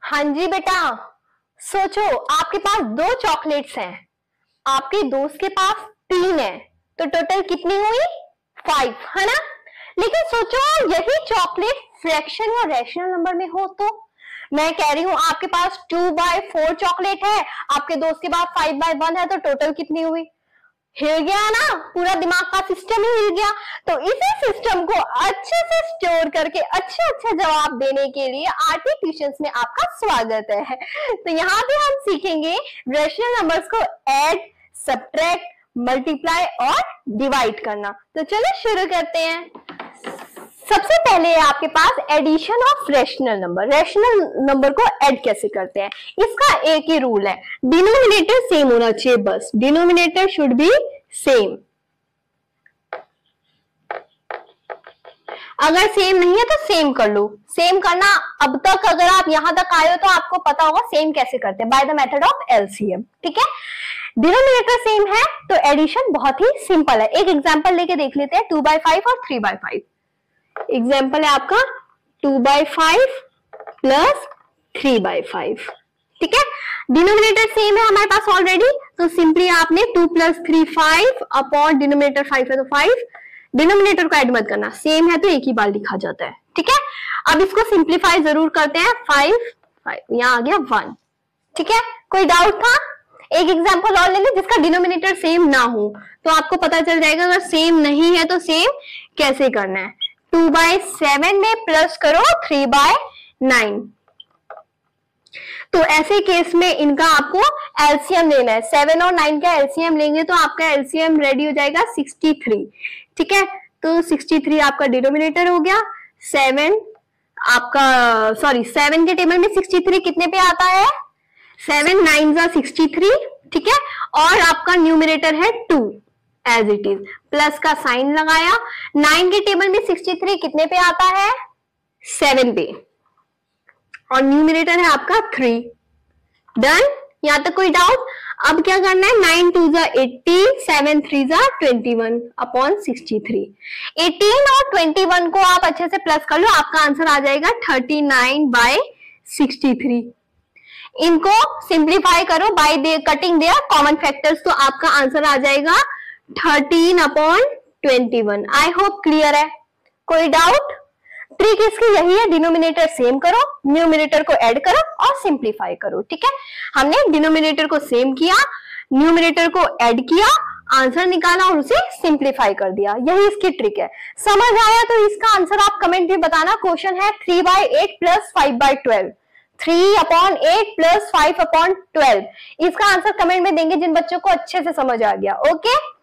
हाँ जी बेटा, सोचो आपके पास 2 चॉकलेट्स हैं, आपके दोस्त के पास 3 है, तो टोटल कितनी हुई? 5, है ना। लेकिन सोचो यही चॉकलेट फ्रैक्शन या रैशनल नंबर में हो तो। मैं कह रही हूं आपके पास 2/4 चॉकलेट है, आपके दोस्त के पास 5/1 है, तो टोटल कितनी हुई? हिल गया ना, पूरा दिमाग का सिस्टम ही हिल गया। तो इसी सिस्टम को अच्छे से स्टोर करके अच्छे अच्छे जवाब देने के लिए आरटी ट्यूशंस में आपका स्वागत है। तो यहाँ पे हम सीखेंगे रेशनल नंबर्स को ऐड, सब्ट्रैक्ट, मल्टीप्लाई और डिवाइड करना। तो चलो शुरू करते हैं। सबसे पहले आपके पास addition of rational number. Rational number को ऐड कैसे करते हैं, इसका एक ही रूल है, डिनोमिनेटर सेम होना चाहिए, बस डिनोमिनेटर शुड बी सेम। अगर सेम नहीं है तो सेम कर लो। सेम करना, अब तक अगर आप यहां तक आए हो तो आपको पता होगा सेम कैसे करते हैं, by the method of LCM. ठीक है, डिनोमिनेटर सेम है तो एडिशन बहुत ही सिंपल है। एक एग्जांपल लेके देख लेते हैं, 2/5 और 3/5। एग्जाम्पल है आपका 2/5 प्लस 3/5। ठीक है, डिनोमिनेटर सेम है हमारे पास ऑलरेडी, तो सिंपली आपने 2 + 3 5 अपॉन डिनोमिनेटर 5 है तो 5। डिनोमिनेटर को ऐड मत करना, सेम है तो एक ही बार लिखा जाता है। ठीक है, अब इसको सिंप्लीफाई जरूर करते हैं। 5 5 यहां आ गया 1। ठीक है, कोई डाउट था? एक एग्जाम्पल और ले लें जिसका डिनोमिनेटर सेम ना हो, तो आपको पता चल जाएगा अगर सेम नहीं है तो सेम कैसे करना है। 2/7 में प्लस करो 3/9। तो ऐसे केस में इनका आपको एलसीएम लेना है। 7 और 9 का एलसीएम लेंगे तो आपका एलसीएम रेडी हो जाएगा 63। ठीक है, तो 63 आपका डिनोमिनेटर हो गया। 7 के टेबल में 63 कितने पे आता है? 7 9 = 63। ठीक है, और आपका न्यूमरेटर है 2 एज इट इज, प्लस का साइन लगाया। 9 के टेबल में 63 कितने पे आता है? 7 पे, और न्यूमरेटर है आपका 3। डन, यहां तक कोई डाउट? अब क्या करना है? 9 2 = 80, 7 3 = 21 अपॉन 63। 18 और 21 को आप अच्छे से प्लस कर लो, आपका आंसर आ जाएगा 39/63। इनको सिंप्लीफाई करो by cutting their common factors, तो आपका आंसर आ जाएगा 13/21। आई होप क्लियर है। कोई डाउट? ट्रिक इसकी यही है, डिनोमिनेटर सेम करो, न्यूमरेटर को ऐड करो और सिंप्लीफाई करो। ठीक है, हमने डिनोमिनेटर को सेम किया, न्यूमरेटर को ऐड किया, आंसर निकाला और उसे सिंप्लीफाई कर दिया। यही इसकी ट्रिक है। समझ आया तो इसका आंसर आप कमेंट में बताना। क्वेश्चन है 3/8 प्लस 5/12, 3/8 प्लस 5/12। इसका आंसर कमेंट में देंगे जिन बच्चों को अच्छे से समझ आ गया। ओके,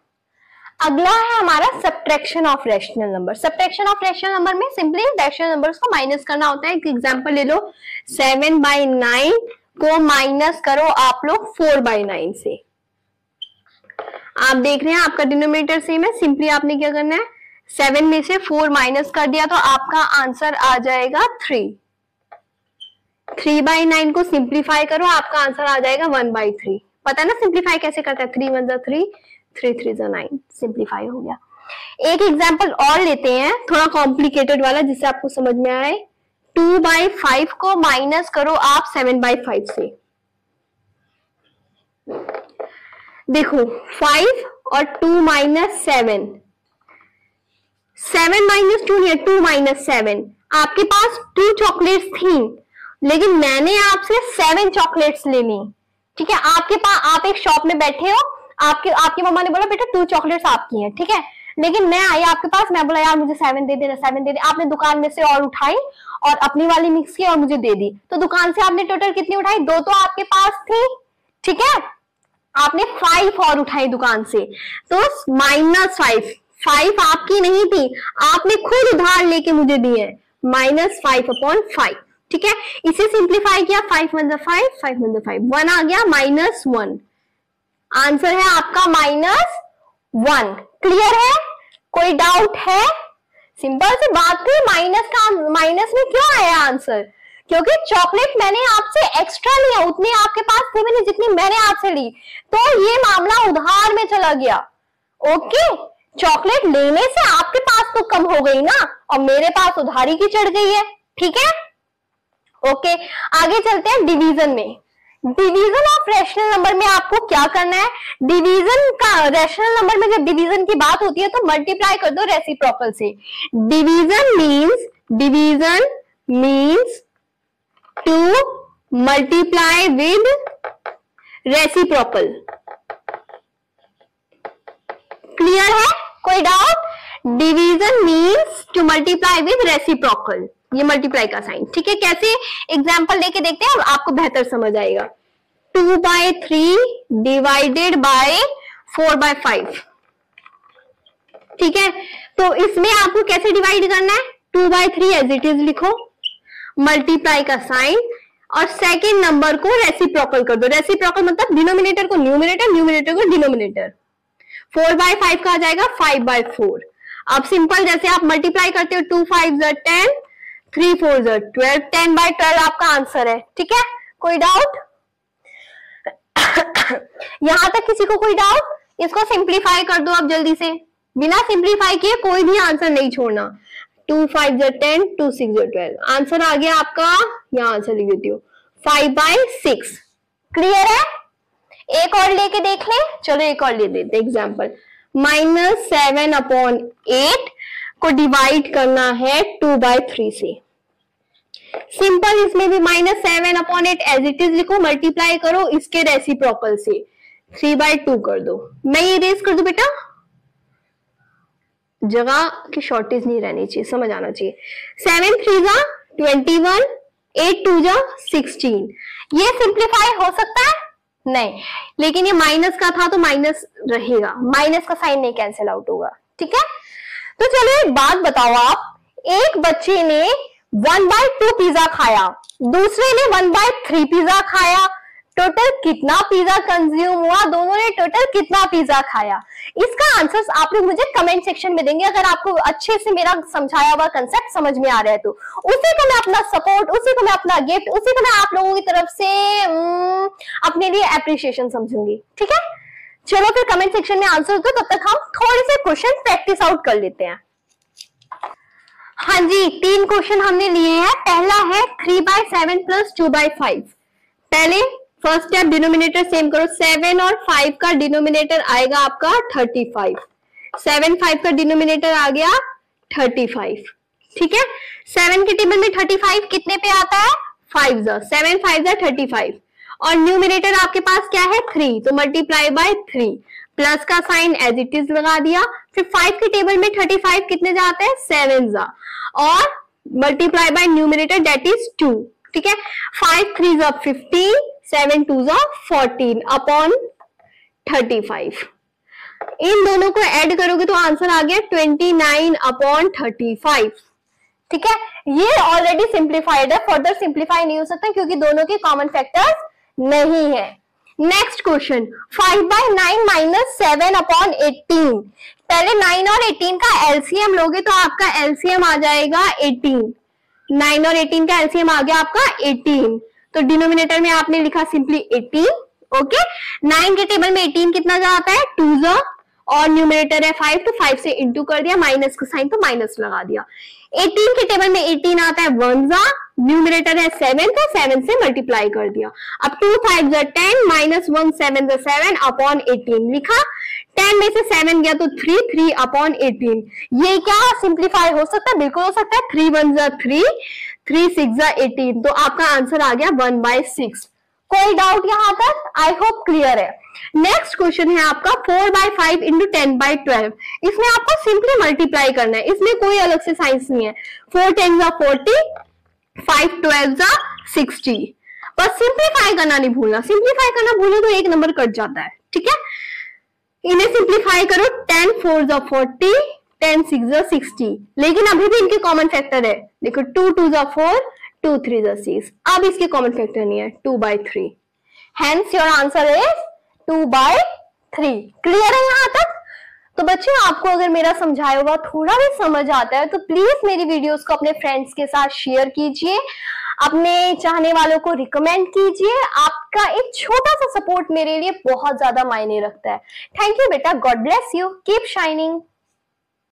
अगला है हमारा subtraction of rational number. Subtraction of rational number में सिंपली रैशनल नंबर्स को माइनस करना होता है। एक एग्जांपल ले लो, 7/9 को माइनस करो आप लोग 4/9 से। आप देख रहे हैं आपका डिनोमिनेटर सेम है, सिंपली आपने क्या करना है, 7 में से 4 माइनस कर दिया तो आपका आंसर आ जाएगा 3। 3/9 को सिंप्लीफाई करो, आपका आंसर आ जाएगा 1/3। पता है ना सिंप्लीफाई कैसे करता है? 3 1 = 3, 3 3 = 9, सिंप्लीफाई हो गया। एक एग्जांपल और लेते हैं, थोड़ा कॉम्प्लिकेटेड वाला, जिससे आपको समझ में आए। 2/5 को माइनस करो आप 7/5 से। देखो 5 और 2 - 7, 7 - 2 नहीं है, 2 - 7। आपके पास 2 चॉकलेट्स थी, लेकिन मैंने आपसे 7 चॉकलेट्स ले ली। ठीक है, आपके पास, आप एक शॉप में बैठे हो, आपकी मम्मा ने बोला बेटा 2 चॉकलेट्स आपकी हैं। ठीक है, लेकिन मैं आई आपके पास, मैं बोला यार मुझे 7 दे देना, 7 दे दे। आपने दुकान में से और उठाई और अपनी वाली मिक्स की और मुझे दे दी, तो दुकान से आपने टोटल कितनी उठाई? 2 तो आपके पास थी। ठीक है, आपने 5 और उठाई दुकान से, तो -5। 5 आपकी नहीं थी, आपने खुद उधार लेके मुझे दी है, -5/5। ठीक है, इसे सिंप्लीफाई किया, 5 1 = 5, 5 1 = 5, 1 आ गया, -1। आंसर है आपका -1। क्लियर है? कोई डाउट है? सिंपल सी बात थी। माइनस में क्यों आया आंसर? क्योंकि चॉकलेट मैंने आपसे एक्स्ट्रा लिया, उतनी आपके पास थी मैंने जितनी मैंने आपसे ली, तो ये मामला उधार में चला गया। ओके, चॉकलेट लेने से आपके पास तो कम हो गई ना, और मेरे पास उधारी की चढ़ गई है। ठीक है, ओके, आगे चलते हैं डिवीजन में। डिवीजन ऑफ रैशनल नंबर में आपको क्या करना है, डिवीजन का, रैशनल नंबर में जब डिवीजन की बात होती है तो मल्टीप्लाई कर दो रेसिप्रोकल से। Division means to multiply with reciprocal. Clear है, कोई doubt? Division means to multiply with reciprocal, ये मल्टीप्लाई का साइन। ठीक है, कैसे एग्जांपल लेके देखते हैं, आपको बेहतर समझ आएगा। 2/3 डिवाइडेड बाय 4/5। ठीक है, तो इसमें आपको कैसे डिवाइड करना है, 2/3 एज इट इज लिखो, मल्टीप्लाई का साइन, और सेकेंड नंबर को रेसिप्रोकल कर दो। रेसिप्रोकल मतलब डिनोमिनेटर को न्यूमिनेटर, न्यूमिनेटर को डिनोमिनेटर। 4/5 का आ जाएगा 5/4। अब सिंपल जैसे आप मल्टीप्लाई करते हो, 2 5 10, 3 4 12, 10/12 आपका आंसर है। ठीक है, कोई डाउट? यहां तक किसी को कोई डाउट? इसको सिंप्लीफाई कर दो आप जल्दी से, बिना सिंप्लीफाई किए कोई भी आंसर नहीं छोड़ना। 2 5 10, 2 6 12, आंसर आ गया आपका, यहां आंसर लिख देती हूँ 5/6। क्लियर है? एक और लेके देख ले, चलो एक और ले देते एग्जाम्पल। -7/8 को डिवाइड करना है 2/3 से। सिंपल, इसमें भी -7/8 एज इट इज लिखो, मल्टीप्लाई करो इसके रेसिप्रोकल से, 3/2 कर दो। मैं ये रेस कर दू बेटा, जगह की शॉर्टेज नहीं रहनी चाहिए, समझ आना चाहिए। 7 3 21, 8 2 16। ये सिंप्लीफाई हो सकता है? नहीं, लेकिन ये माइनस का था तो माइनस रहेगा, माइनस का साइन नहीं कैंसिल आउट होगा। ठीक है, तो चलो एक बात बताओ आप, एक बच्चे ने 1/2 पिज्जा खाया, दूसरे ने 1/3 पिज्जा खाया, टोटल कितना पिज्जा कंज्यूम हुआ, दोनों ने टोटल कितना पिज्जा खाया? इसका आंसर आप लोग मुझे कमेंट सेक्शन में देंगे, अगर आपको अच्छे से मेरा समझाया हुआ कंसेप्ट समझ में आ रहा है तो। उसी को मैं अपना सपोर्ट, उसी को मैं अपना गिफ्ट, उसी को मैं आप लोगों की तरफ से अपने लिए एप्रिसिएशन समझूंगी। ठीक है, चलो फिर कमेंट सेक्शन में आंसर दो, तब तक हम थोड़े से क्वेश्चन प्रैक्टिस आउट कर लेते हैं। हाँ जी, 3 क्वेश्चन हमने लिए हैं। पहला है 3/7 + 2/5। पहले फर्स्ट स्टेप, डिनोमिनेटर सेम करो। 7 और 5 का डिनोमिनेटर आएगा आपका 35। 7 5 का डिनोमिनेटर आ गया 35। ठीक है, 7 के टेबल में 35 कितने पे आता है, 5 7 5 35, और न्यूमिनेटर आपके पास क्या है, 3, तो मल्टीप्लाई बाय 3, प्लस का साइन एज इट इज लगा दिया। फिर 5 के टेबल में 35 कितने जाते हैं, 7 और multiply by numerator that is 2। ठीक है, 5 3 15, 7 2 14 अपॉन 35। इन दोनों को ऐड करोगे तो आंसर आ गया 29/35। ठीक है, ये ऑलरेडी सिंप्लीफाइड है, फर्दर सिंप्लीफाई नहीं हो सकता क्योंकि दोनों के कॉमन फैक्टर्स नहीं है। Next question, 5/9 - 7/18। पहले 9 और 18 का एलसीएम लोगे तो आपका एलसीएम आ जाएगा 18। 9 और 18 का एलसीएम आ गया आपका 18, तो डिनोमिनेटर में आपने लिखा सिंपली 18। ओके, 9 के टेबल में 18 कितना जाता है, 2 और न्यूमिनेटर है 5, तो 5 से इंटू कर दिया, माइनस का साइन तो माइनस लगा दिया। 18 के टेबल में 18 आता है 1 न्यूमिनेटर है 7, तो 7 से मल्टीप्लाई कर दिया। अब 2 5 10 -1 7 7 अपॉन 18 लिखा। 10 में से 7 गया तो 3 3 अपॉन 18। ये क्या सिंप्लीफाई हो सकता है, बिल्कुल हो सकता है। 3 1 3, 3 6 18, तो आपका आंसर आ गया 1/6। कोई डाउट यहां तक? आई होप क्लियर है। नेक्स्ट क्वेश्चन है आपका 4/5 × 10/12। इसमें आपको सिंपली मल्टीप्लाई करना है, इसमें कोई अलग से साइंस नहीं है। 4 10 40, 5 12 60। बस सिंप्लीफाई करना नहीं भूलना, सिंप्लीफाई करना भूलो तो एक नंबर कट जाता है। ठीक है, इन्हें सिंप्लीफाई करो। 10 4 40, 10 6 60, लेकिन अभी भी इनके कॉमन फैक्टर है। देखो 2 2 4, 2 3 6। अब इसके कॉमन फैक्टर नहीं है, 2/3। Hence your answer is 2/3। Clear है यहां तक? तो बच्चों, आपको अगर मेरा समझाया हुआ थोड़ा भी समझ आता है तो प्लीज मेरी वीडियोस को अपने फ्रेंड्स के साथ शेयर कीजिए, अपने चाहने वालों को रिकमेंड कीजिए। आपका एक छोटा सा सपोर्ट मेरे लिए बहुत ज्यादा मायने रखता है। थैंक यू बेटा, God bless you, keep shining.